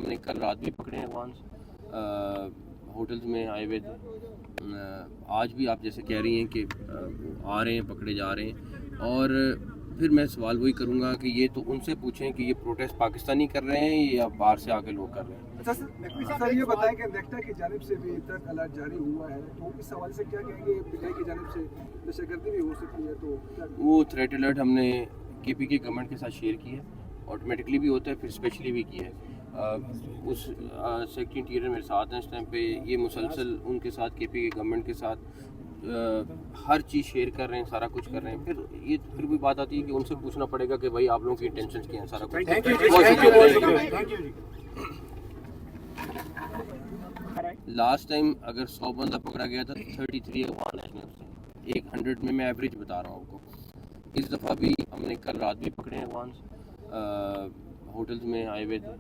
ہم نے کل رات بھی پکڑے ہیں وانس ہوٹلز میں آئے ہوئے تھے. آج بھی آپ جیسے کہہ رہی ہیں کہ آ رہے ہیں پکڑے جا رہے ہیں. اور پھر میں سوال وہی کروں گا کہ یہ تو ان سے پوچھیں کہ یہ پروٹیسٹ پاکستانی کر رہے ہیں یا باہر سے آ کے لوگ کر رہے ہیں. سر یہ بتائیں کہ نیکٹا کی جانب سے بھی تھریٹ الرٹ جاری ہوا ہے تو اس حوالے سے کیا کہیں گے؟ پی ٹی آئی کی جانب سے دہشت گردی بھی ہو سکتی ہے تو وہ تھریٹ الرٹ ہم نے کے پی کے گورنمنٹ کے ساتھ شیئر کی ہے. آٹومیٹکلی بھی ہوتا ہے پھر اسپیشلی بھی کی ہے. اس سیکٹری انٹیریئر میرے ساتھ ہیں اس ٹائم پہ. یہ مسلسل ان کے ساتھ کے پی کے گورنمنٹ کے ساتھ ہر چیز شیئر کر رہے ہیں, سارا کچھ کر رہے ہیں. پھر بھی بات آتی ہے کہ ان سے پوچھنا پڑے گا کہ بھائی آپ لوگوں کی انٹینشنز کیا ہیں. سارا کچھ لاسٹ ٹائم اگر 100 بندہ پکڑا گیا تھا 33 افغان نیشنل سے, 100 میں ایوریج بتا رہا ہوں آپ کو. اس دفعہ بھی ہم نے کل رات بھی پکڑے ہیں وانس ہوٹلز میں آئے ہوئے تھے.